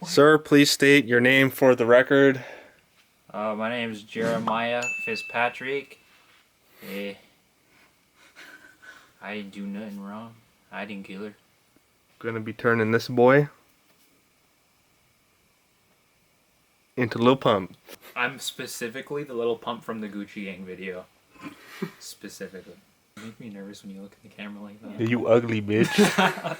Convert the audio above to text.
Sir, please state your name for the record. My name is Jeremiah Fitzpatrick. I didn't do nothing wrong. I didn't kill her. Gonna be turning this boy into Lil Pump. I'm specifically the Lil Pump from the Gucci Gang video. Specifically. You make me nervous when you look at the camera like that. You ugly bitch.